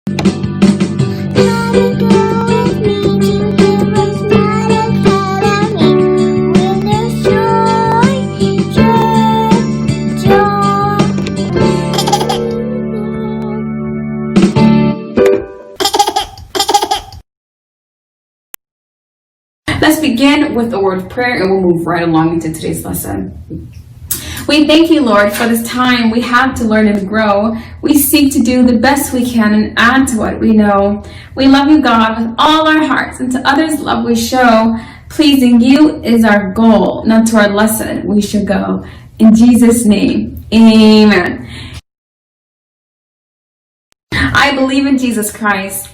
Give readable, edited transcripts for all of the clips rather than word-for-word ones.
Let's begin with a word of prayer and we'll move right along into today's lesson. We thank you, Lord, for this time we have to learn and grow. We seek to do the best we can and add to what we know. We love you, God, with all our hearts, and to others love we show. Pleasing you is our goal, not to our lesson we should go. In Jesus' name, amen. I believe in Jesus Christ,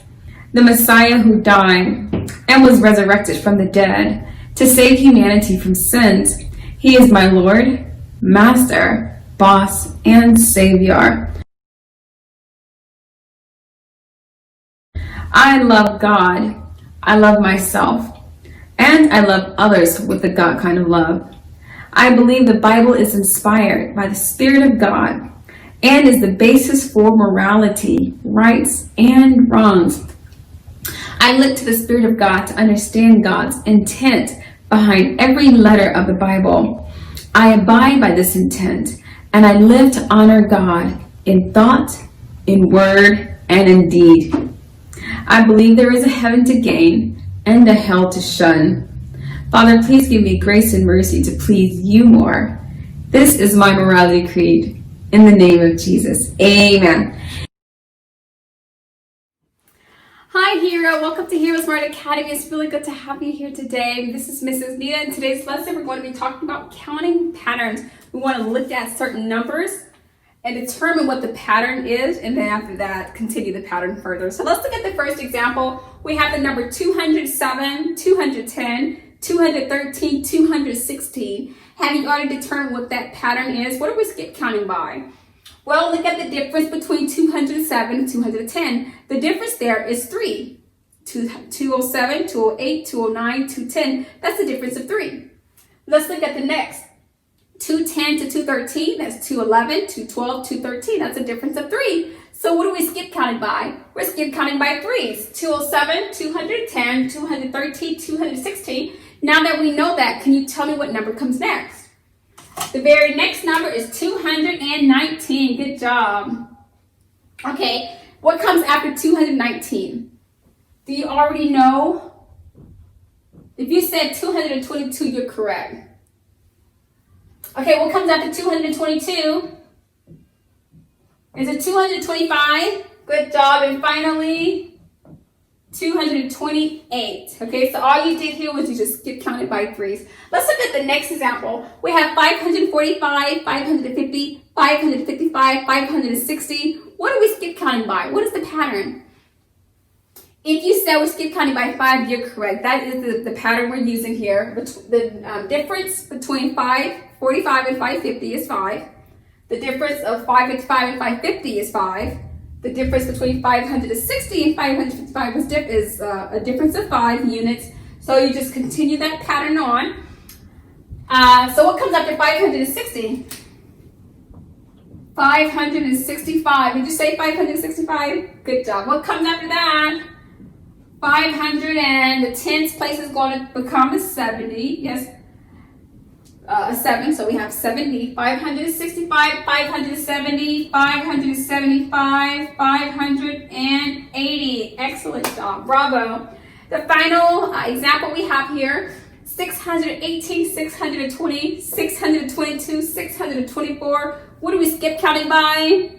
the Messiah who died and was resurrected from the dead to save humanity from sins. He is my Lord, Master, Boss, and Savior. I love God, I love myself, and I love others with the God kind of love. I believe the Bible is inspired by the Spirit of God and is the basis for morality, rights, and wrongs. I look to the Spirit of God to understand God's intent behind every letter of the Bible. I abide by this intent, and I live to honor God in thought, in word, and in deed. I believe there is a heaven to gain and a hell to shun. Father, please give me grace and mercy to please you more. This is my morality creed. In the name of Jesus, amen. Hi, Hero. Welcome to HeroesMart Academy. It's really good to have you here today. This is Mrs. Nita. In today's lesson, we're going to be talking about counting patterns. We want to look at certain numbers and determine what the pattern is, and then after that, continue the pattern further. So let's look at the first example. We have the number 207, 210, 213, 216. Have you already determined what that pattern is? What are we skip counting by? Well, look at the difference between 207 and 210. The difference there is 3. 207, 208, 209, 210. That's the difference of 3. Let's look at the next. 210 to 213, that's 211, 212, 213. That's a difference of 3. So what are we skip counting by? We're skip counting by 3s. 207, 210, 213, 216. Now that we know that, can you tell me what number comes next? The very next number is 219. Good job. Okay, what comes after 219? Do you already know? If you said 222, you're correct. Okay, what comes after 222? Is it 225? Good job. And finally, 228. Okay, so all you did here was you just skip counted by 3s. Let's look at the next example. We have 545, 550, 555, 560. What are we skip counting by? What is the pattern? If you said we're skip counting by 5, you're correct. That is the pattern we're using here. The difference between 545 and 550 is 5. The difference of 555 and 550 is 5. The difference between 560 and 555 is a difference of 5 units. So you just continue that pattern on. So what comes after 560? 565. Did you say 565? Good job. What comes after that? 500, and the tens place is going to become a 70. Yes, a 7. So we have 70. 565, 570, 575, 580. Excellent job. Bravo. The final example we have here, 618, 620, 622, 624. What do we skip counting by?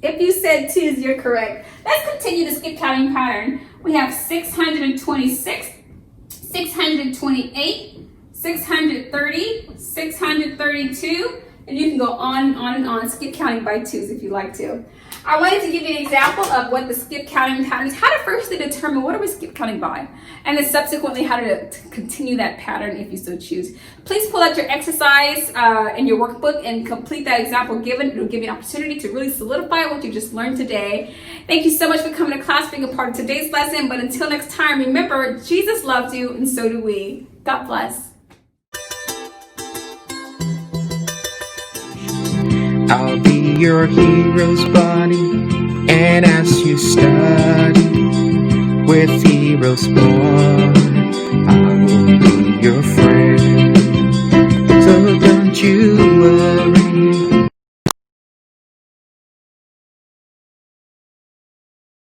If you said 2s, you're correct. Let's continue the skip counting pattern. We have 626, 628, 630, 632, and you can go on and on, skip counting by 2s if you like to. I wanted to give you an example of what the skip counting pattern is, how to firstly determine what are we skip counting by, and then subsequently how to continue that pattern if you so choose. Please pull out your exercise in your workbook and complete that example given. It will give you an opportunity to really solidify what you just learned today. Thank you so much for coming to class, being a part of today's lesson, but until next time, remember, Jesus loves you and so do we. God bless. I'll be your hero's buddy. And as you study with HeroesMart, I will be your friend. So don't you